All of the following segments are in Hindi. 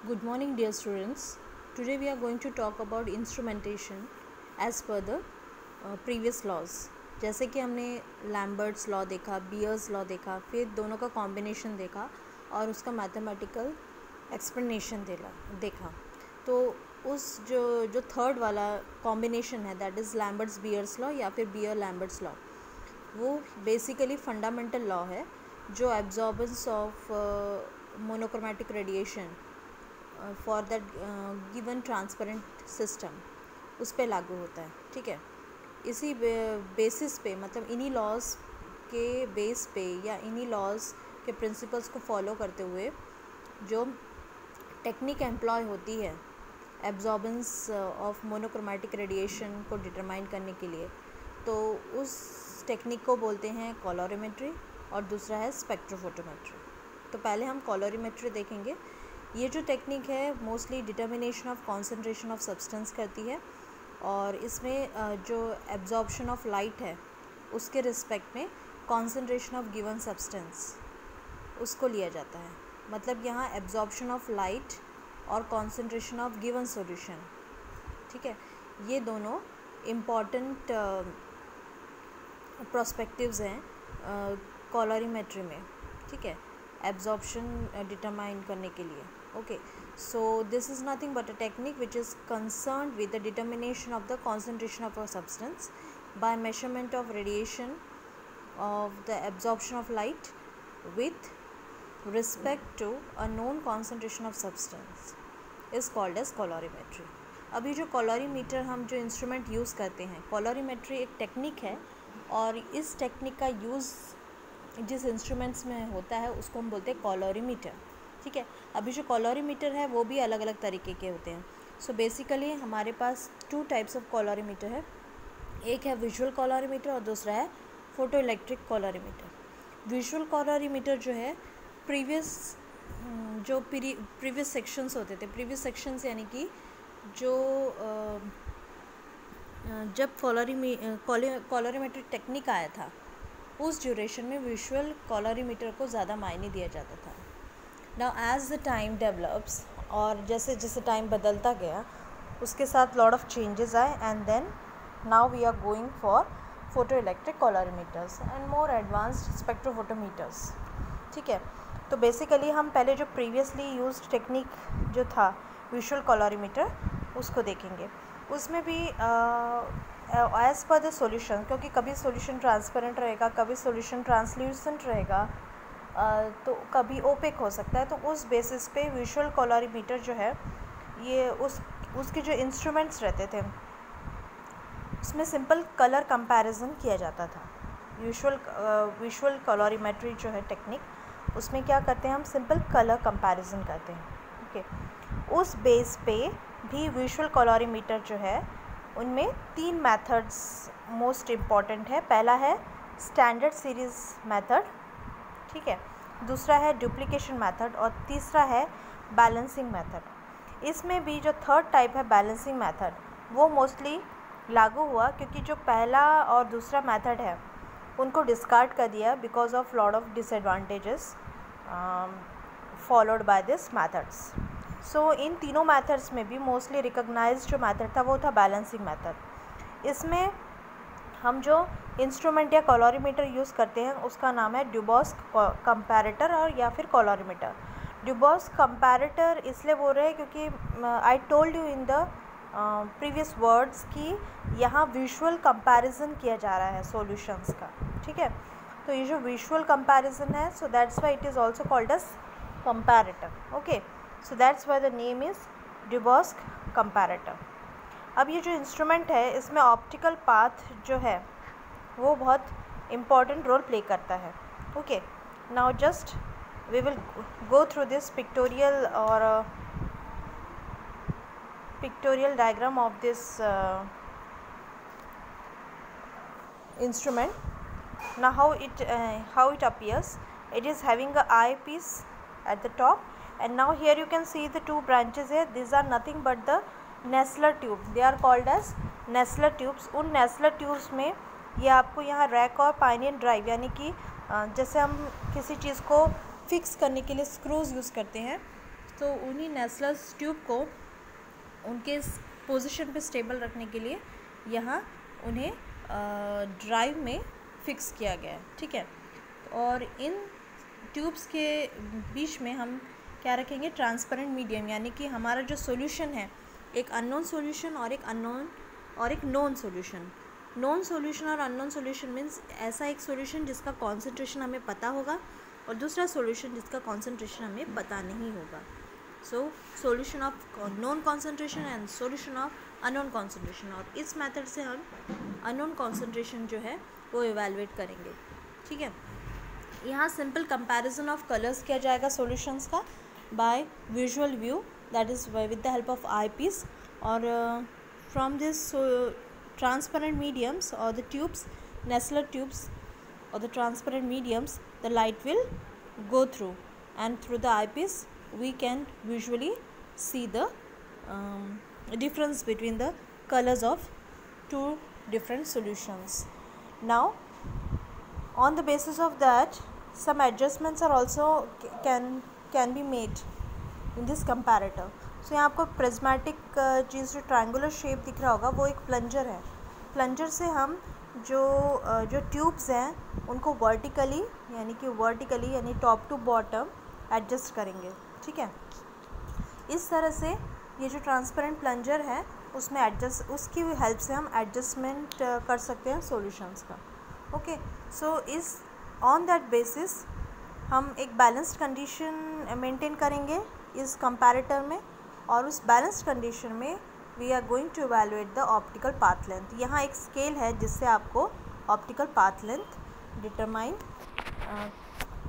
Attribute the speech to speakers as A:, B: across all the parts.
A: Good morning, dear students. Today we are going to talk about instrumentation as per the previous laws. जैसे कि हमने लैम्बर्ट्स लॉ देखा, बियर्स लॉ देखा, फिर दोनों का कॉम्बिनेशन देखा और उसका मैथमेटिकल एक्सप्लेनेशन देखा। तो उस जो थर्ड वाला कॉम्बिनेशन है, that is Lambert's bears law या फिर बियर लैम्बर्ट्स लॉ, वो बेसिकली फंडामेंटल लॉ है जो absorbance of monochromatic radiation for that given transparent system उस पर लागू होता है। ठीक है, इसी बेसिस पे, मतलब इन्हीं लॉज के बेस पे या इन्हीं लॉज के प्रिंसिपल्स को फॉलो करते हुए जो टेक्निक एम्प्लॉय होती है एब्जॉर्बेंस ऑफ मोनोक्रोमैटिक रेडिएशन को डिटरमाइन करने के लिए, तो उस टेक्निक को बोलते हैं कॉलोरीमेट्री और दूसरा है स्पेक्ट्रोफोटोमेट्री। तो पहले हम कॉलोरीमेट्री देखेंगे। ये जो टेक्निक है mostly determination of concentration of substance करती है और इसमें जो एब्जॉर्प्शन ऑफ लाइट है उसके रिस्पेक्ट में कॉन्सेंट्रेशन ऑफ गिवन सब्सटेंस उसको लिया जाता है। मतलब यहाँ एब्जॉर्प्शन ऑफ लाइट और कॉन्सेंट्रेशन ऑफ गिवन सॉल्यूशन, ठीक है, ये दोनों इम्पॉर्टेंट प्रोस्पेक्टिव्स हैं कॉलोरीमेट्री में। ठीक है, एब्जॉर्प्शन डिटरमाइन करने के लिए। Okay, so this is nothing but a technique which is concerned with the determination of the concentration of a substance by measurement of radiation of the absorption of light with respect to a known concentration of substance is called as colorimetry. अभी जो कॉलोरीमीटर हम जो इंस्ट्रूमेंट यूज़ करते हैं, कॉलोरीमेट्री एक टेक्निक है और इस टेक्निक का यूज़ जिस इंस्ट्रूमेंट्स में होता है उसको हम बोलते हैं कॉलोरीमीटर। ठीक है, अभी जो कॉलोरीमीटर है वो भी अलग अलग तरीके के होते हैं। सो बेसिकली हमारे पास टू टाइप्स ऑफ कॉलोरीमीटर है, एक है विजुअल कॉलोरीमीटर और दूसरा है photo electric colorimeter. Visual colorimeter जो है प्रीवियस सेक्शंस होते थे, प्रीवियस सेक्शंस यानी कि जो जब कॉलोरीमेट्रिक टेक्निक आया था उस ड्यूरेशन में विजुअल कॉलोरीमीटर को ज़्यादा मायने दिया जाता था। Now as the time develops, और जैसे जैसे टाइम बदलता गया उसके साथ लॉट ऑफ चेंजेस आए and then now we are going for photo electric colorimeters and more advanced spectrophotometers. ठीक है, तो बेसिकली हम पहले जो प्रीवियसली यूज्ड टेक्निक जो था विजुअल कॉलोरीमीटर उसको देखेंगे। उसमें भी एज पर द सॉल्यूशन, क्योंकि कभी सॉल्यूशन ट्रांसपेरेंट रहेगा, कभी सॉल्यूशन ट्रांसल्यूसेंट रहेगा, तो कभी ओपेक हो सकता है। तो उस बेसिस पे विजुअल कॉलोरीमीटर जो है ये उसके जो इंस्ट्रूमेंट्स रहते थे उसमें सिंपल कलर कंपैरिजन किया जाता था। विजुअल कॉलोरीमेट्री जो है टेक्निक, उसमें क्या करते हैं हम सिंपल कलर कंपैरिजन करते हैं। ओके, उस बेस पे भी विजुअल कॉलोरीमीटर जो है उनमें तीन मेथड्स मोस्ट इम्पॉर्टेंट है। पहला है स्टैंडर्ड सीरीज़ मेथड, ठीक है, दूसरा है डुप्लीकेशन मेथड और तीसरा है बैलेंसिंग मेथड। इसमें भी जो थर्ड टाइप है बैलेंसिंग मेथड वो मोस्टली लागू हुआ क्योंकि जो पहला और दूसरा मेथड है उनको डिस्कार्ड कर दिया because of lot of disadvantages followed by this methods. So इन तीनों मेथड्स में भी मोस्टली रिकॉग्नाइज्ड जो मेथड था वो था बैलेंसिंग मेथड। इसमें हम जो इंस्ट्रूमेंट या कॉलोरीमीटर यूज़ करते हैं उसका नाम है ड्यूबॉस कंपैरेटर और या फिर कॉलोरीमीटर। ड्यूबॉस कंपैरेटर इसलिए बोल रहे हैं क्योंकि I told you in the previous words कि यहाँ विजुअल कंपैरिजन किया जा रहा है सॉल्यूशंस का। ठीक है, तो ये जो विजुअल कंपैरिजन है, so that's why it is also called as comparator. Okay, so that's why the name is Duboscq comparator. अब ये जो इंस्ट्रूमेंट है इसमें ऑप्टिकल पाथ जो है वो बहुत इम्पॉर्टेंट रोल प्ले करता है। Okay, now just we will go through this pictorial और pictorial diagram of this instrument. Now how it appears, it is having a eyepiece at the top and now here you can see the two branches here. These are nothing but the Nessler tube, they are called as Nessler tubes. उन Nessler tubes में ये आपको यहाँ रैक और पाइनियन ड्राइव यानी कि जैसे हम किसी चीज़ को फिक्स करने के लिए स्क्रूज़ यूज़ करते हैं सो उन्हीं नेस्लर्स ट्यूब को उनके पोजीशन पे स्टेबल रखने के लिए यहाँ उन्हें ड्राइव में फिक्स किया गया है, ठीक है। और इन ट्यूब्स के बीच में हम क्या रखेंगे, ट्रांसपेरेंट मीडियम, यानी कि हमारा जो सॉल्यूशन है, एक अननोन सॉल्यूशन और एक नोन सॉल्यूशन। नोन सॉल्यूशन और अननोन सॉल्यूशन मीन्स ऐसा एक सॉल्यूशन जिसका कॉन्सेंट्रेशन हमें पता होगा और दूसरा सॉल्यूशन जिसका कॉन्सेंट्रेशन हमें पता नहीं होगा। So solution of known concentration and solution of unknown concentration, और इस मेथड से हम अननोन कॉन्सेंट्रेशन जो है वो इवेलुएट करेंगे, ठीक है। यहाँ सिंपल कंपैरिजन ऑफ कलर्स किया जाएगा सॉल्यूशंस का by visual view, that is with the help of eyepiece, और from this transparent mediums or the tubes, Nessler tubes or the transparent mediums, the light will go through, and through the eyepiece we can visually see the difference between the colors of two different solutions. Now on the basis of that some adjustments are also can be made in this comparator. सो यहाँ आपको प्रिज्मेटिक चीज़ जो ट्रायंगुलर शेप दिख रहा होगा वो एक प्लंजर है। प्लंजर से हम जो ट्यूब्स हैं उनको वर्टिकली यानी टॉप टू बॉटम एडजस्ट करेंगे, ठीक है। इस तरह से ये जो ट्रांसपेरेंट प्लंजर है उसमें उसकी हेल्प से हम एडजस्टमेंट कर सकते हैं सॉल्यूशंस का, ओके। सो इस ऑन दैट बेसिस हम एक बैलेंस्ड कंडीशन मेंटेन करेंगे इस कंपैरेटर में, और उस बैलेंस्ड कंडीशन में we are going to evaluate the optical path length. यहाँ एक स्केल है जिससे आपको ऑप्टिकल पाथ लेंथ डिटरमाइन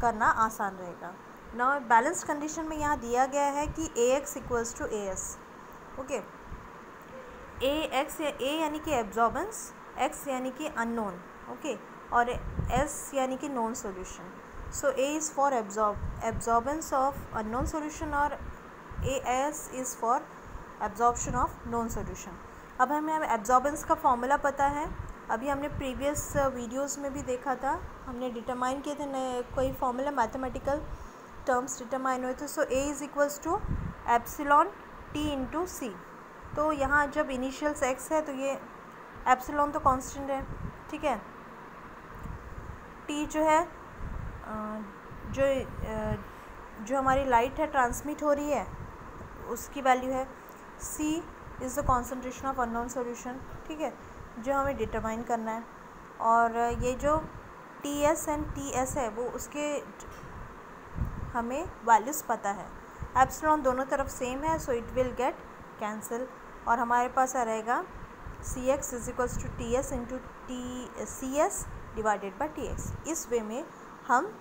A: करना आसान रहेगा। ना बैलेंस्ड कंडीशन में यहाँ दिया गया है कि AX equals to AS, okay. A यानी कि एब्जॉर्बेंस, X यानी कि अननोन, ओके, और S यानी कि non solution. So A is for absorbance of unknown solution और AS is for absorption of non solution. अब हमें एब्जॉर्बेंस का फॉर्मूला पता है, अभी हमने प्रीवियस वीडियोस में भी देखा था, हमने डिटरमाइन किए थे कोई फॉर्मूला, मैथमेटिकल टर्म्स डिटरमाइन हुए थे। So A is equals to epsilon T into C। तो यहाँ जब इनिशियल्स X है तो ये एप्सिलॉन तो कांस्टेंट है, ठीक है। T जो है जो हमारी लाइट है ट्रांसमिट हो रही है उसकी वैल्यू है। C is the concentration of unknown solution, ठीक है, जो हमें डिटरमाइन करना है। और ये जो TS एंड TS है वो उसके हमें वैल्यूज़ पता है। एप्सिलॉन दोनों तरफ सेम है, so it will get cancel, और हमारे पास आ रहेगा CX is equals to TS into CS divided by TX। इस वे में हम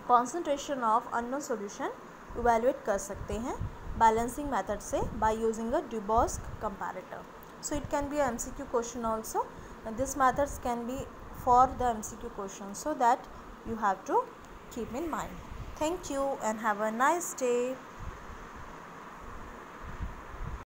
A: concentration of unknown solution evaluate कर सकते हैं बैलेंसिंग मेथड से by using a Dubosc comparator. So it can be a MCQ question also, and this methods can be for the MCQ question, so that you have to keep in mind. Thank you and have a nice day.